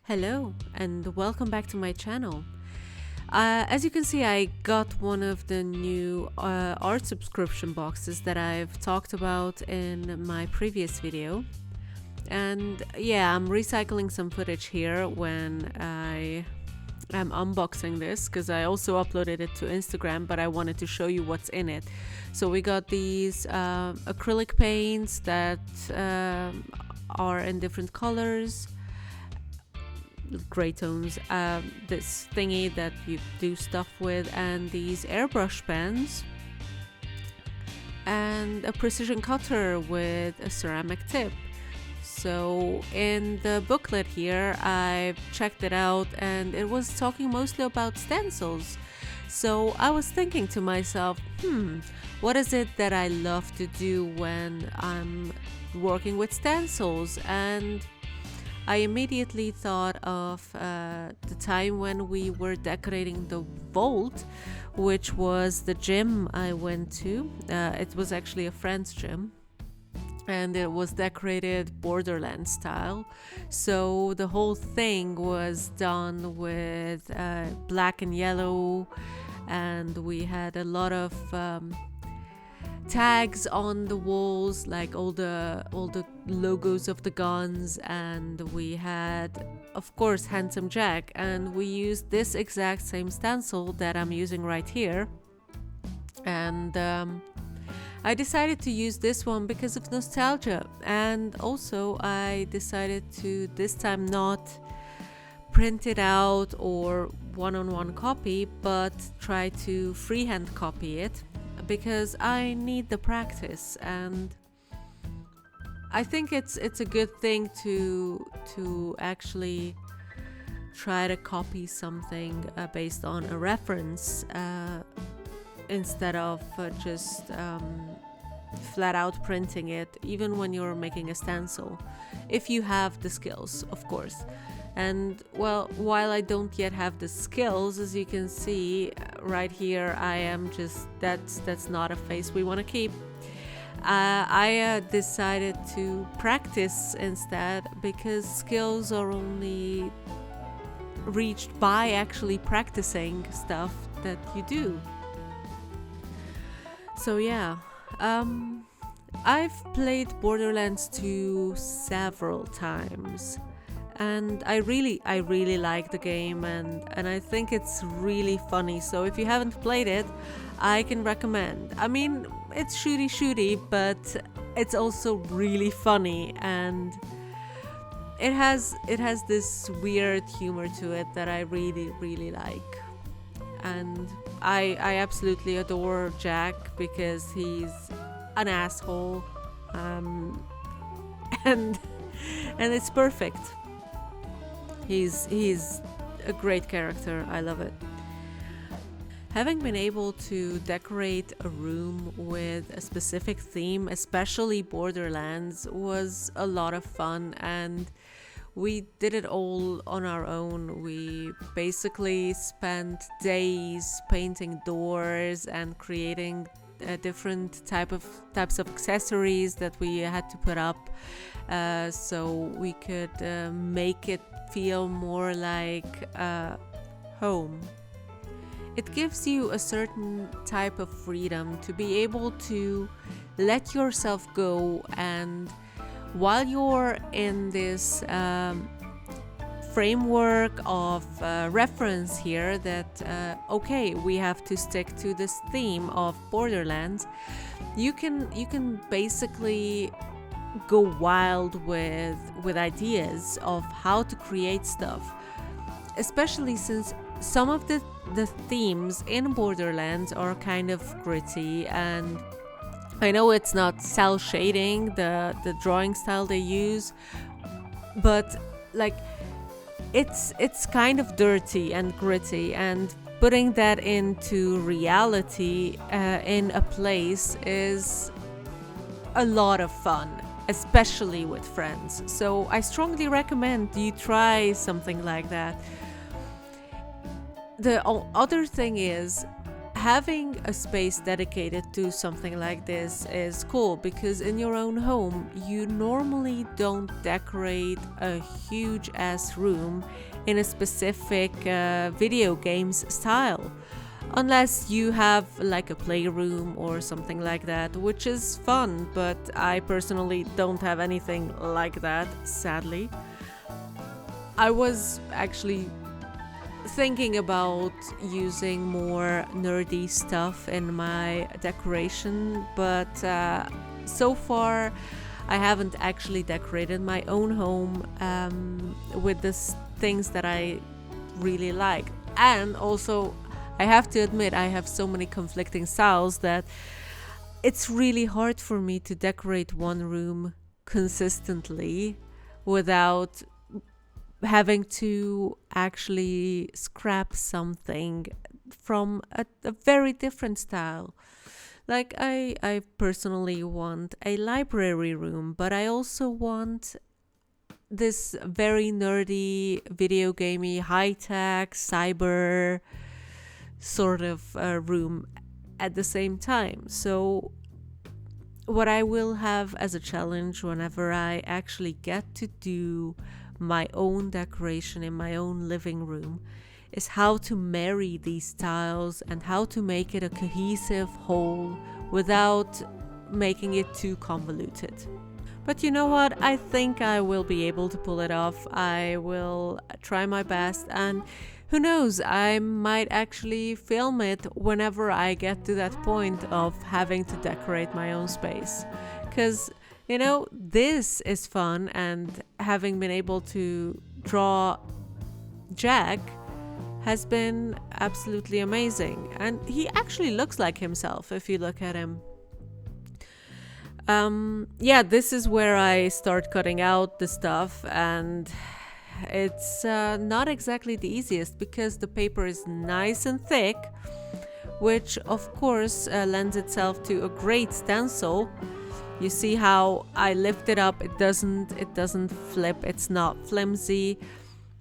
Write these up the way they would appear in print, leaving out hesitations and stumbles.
Hello and welcome back to my channel. As you can see, I got one of the new art subscription boxes that I've talked about in my previous video. And yeah, I'm recycling some footage here when I am unboxing this because I also uploaded it to Instagram, but I wanted to show you what's in it. So we got these acrylic paints that are in different colors, gray tones, this thingy that you do stuff with, and these airbrush pens, and a precision cutter with a ceramic tip. So in the booklet here, I've checked it out and it was talking mostly about stencils. So I was thinking to myself, what is it that I love to do when I'm working with stencils? And I immediately thought of the time when we were decorating the vault, which was the gym I went to. It was actually a friend's gym, and it was decorated Borderlands style. So the whole thing was done with black and yellow, and we had a lot of tags on the walls, like all the logos of the guns, and we had, of course, Handsome Jack, and we used this exact same stencil that I'm using right here. And I decided to use this one because of nostalgia, and also I decided to this time not print it out or one-on-one copy, but try to freehand copy it, because I need the practice, and I think it's a good thing to actually try to copy something based on a reference instead of just flat out printing it, even when you're making a stencil, if you have the skills, of course. And well, while I don't yet have the skills, as you can see right here, I am just, that's not a face we want to keep. I decided to practice instead, because skills are only reached by actually practicing stuff that you do. So yeah, I've played Borderlands 2 several times, and I really like the game, and I think it's really funny. So if you haven't played it, I can recommend. I mean, it's shooty, but it's also really funny, and it has this weird humor to it that I really like. And I absolutely adore Jack because he's an asshole, and it's perfect. He's a great character. I love it. Having been able to decorate a room with a specific theme, especially Borderlands, was a lot of fun, and we did it all on our own. We basically spent days painting doors and creating different types of accessories that we had to put up, so we could make it feel more like home. It gives you a certain type of freedom to be able to let yourself go, and while you're in this framework of reference here that okay, we have to stick to this theme of Borderlands, you can basically go wild with ideas of how to create stuff, especially since some of the themes in Borderlands are kind of gritty. And I know it's not cell shading, the drawing style they use, but like it's kind of dirty and gritty, and putting that into reality in a place is a lot of fun, especially with friends. So I strongly recommend you try something like that. The other thing is, having a space dedicated to something like this is cool, because in your own home you normally don't decorate a huge ass room in a specific video games style, unless you have like a playroom or something like that, which is fun, but I personally don't have anything like that, sadly. I was actually thinking about using more nerdy stuff in my decoration, but so far I haven't actually decorated my own home with the things that I really like. And also, I have to admit, I have so many conflicting styles that it's really hard for me to decorate one room consistently without having to actually scrap something from a very different style. Like I personally want a library room, but I also want this very nerdy, video gamey, high-tech, cyber sort of room at the same time. So what I will have as a challenge whenever I actually get to do my own decoration in my own living room is how to marry these styles and how to make it a cohesive whole without making it too convoluted. But you know what? I think I will be able to pull it off. I will try my best, and who knows, I might actually film it whenever I get to that point of having to decorate my own space. Because this is fun, and having been able to draw Jack has been absolutely amazing. And he actually looks like himself if you look at him. This is where I start cutting out the stuff, and it's not exactly the easiest because the paper is nice and thick, which of course lends itself to a great stencil. You see how I lift it up, it doesn't flip, it's not flimsy,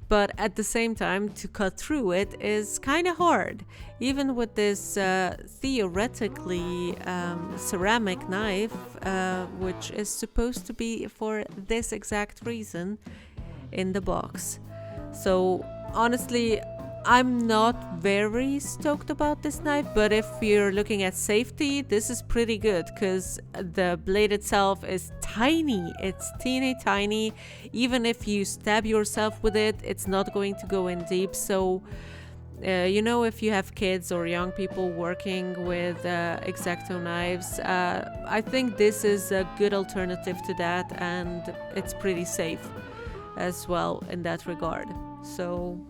but at the same time to cut through it is kind of hard, even with this theoretically ceramic knife, which is supposed to be for this exact reason in the box. So honestly, I'm not very stoked about this knife, but if you're looking at safety, this is pretty good because the blade itself is tiny. It's teeny tiny. Even if you stab yourself with it, it's not going to go in deep. So, if you have kids or young people working with X-Acto knives, I think this is a good alternative to that, and it's pretty safe as well in that regard. So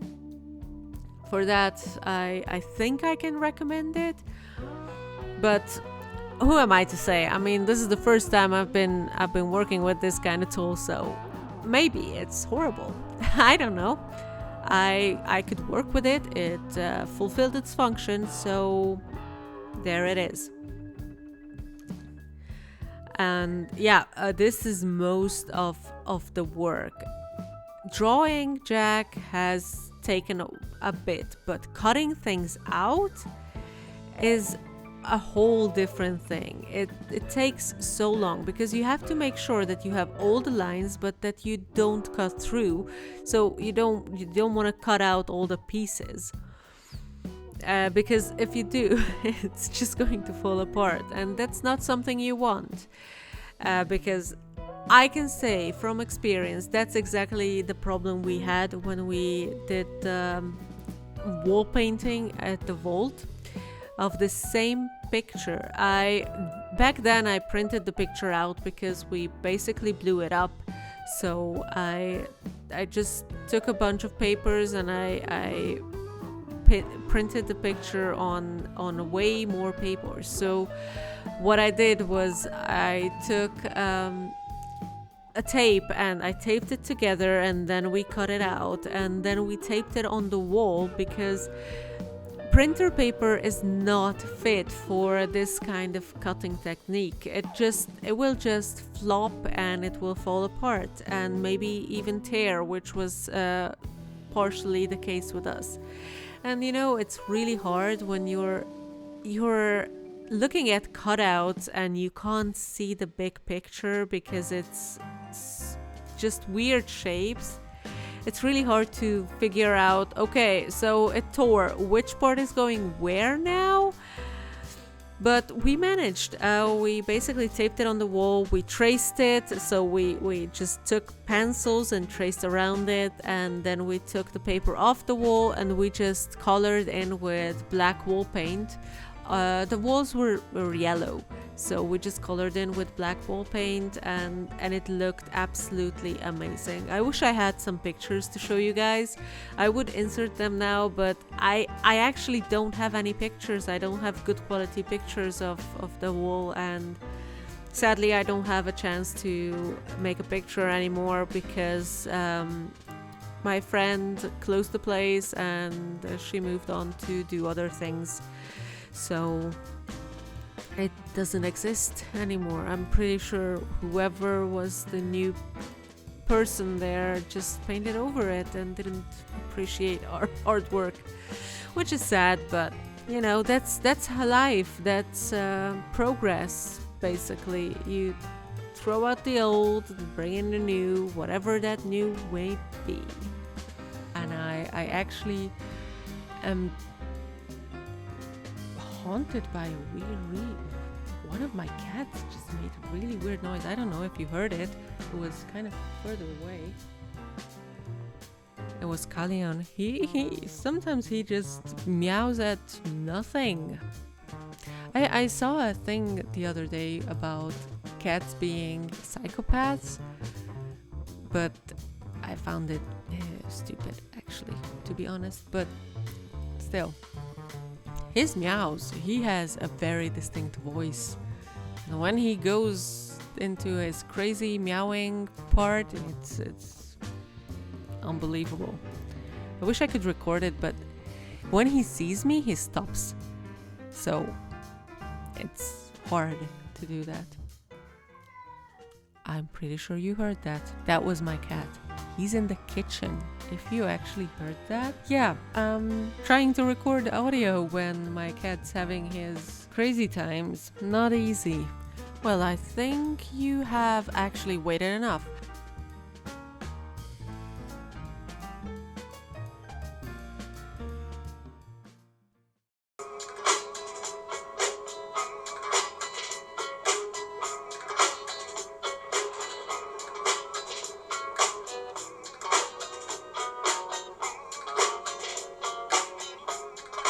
for that, I think I can recommend it. But who am I to say? I mean, this is the first time I've been working with this kind of tool, so maybe it's horrible. I don't know. I could work with it. It fulfilled its function, so there it is. And this is most of the work. Drawing Jack has taken a bit, but cutting things out is a whole different thing. It takes so long because you have to make sure that you have all the lines, but that you don't cut through. So you don't want to cut out all the pieces, because if you do, it's just going to fall apart, and that's not something you want. Because I can say from experience that's exactly the problem we had when we did wall painting at the vault of the same picture. Back then I printed the picture out because we basically blew it up. So I just took a bunch of papers and I printed the picture on way more paper. So what I did was I took a tape and I taped it together, and then we cut it out, and then we taped it on the wall because printer paper is not fit for this kind of cutting technique. It will just flop and it will fall apart and maybe even tear, which was partially the case with us. And it's really hard when you're you're looking at cutouts and you can't see the big picture because it's just weird shapes. It's really hard to figure out, okay, so it tore, which part is going where now? But we managed. We basically taped it on the wall. We traced it. So we just took pencils and traced around it. And then we took the paper off the wall and we just colored in with black wall paint. The walls were yellow. So we just colored in with black wall paint and it looked absolutely amazing. I wish I had some pictures to show you guys. I would insert them now, but I actually don't have any pictures. I don't have good quality pictures of the wall, and sadly I don't have a chance to make a picture anymore because my friend closed the place and she moved on to do other things. So it doesn't exist anymore. I'm pretty sure whoever was the new person there just painted over it and didn't appreciate our artwork, which is sad, but you know, that's life. That's progress, basically. You throw out the old, bring in the new, whatever that new may be. And I actually am haunted by a weird one of my cats just made a really weird noise. I don't know if you heard it. It was kind of further away. It was Kalyan. He sometimes he just meows at nothing. I saw a thing the other day about cats being psychopaths, but I found it stupid, actually, to be honest. But still, his meows, he has a very distinct voice. And when he goes into his crazy meowing part, it's unbelievable. I wish I could record it, but when he sees me, he stops. So it's hard to do that. I'm pretty sure you heard that. That was my cat. He's in the kitchen. If you actually heard that. Yeah, trying to record audio when my cat's having his crazy times. Not easy. Well, I think you have actually waited enough.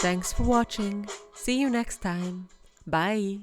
Thanks for watching. See you next time. Bye.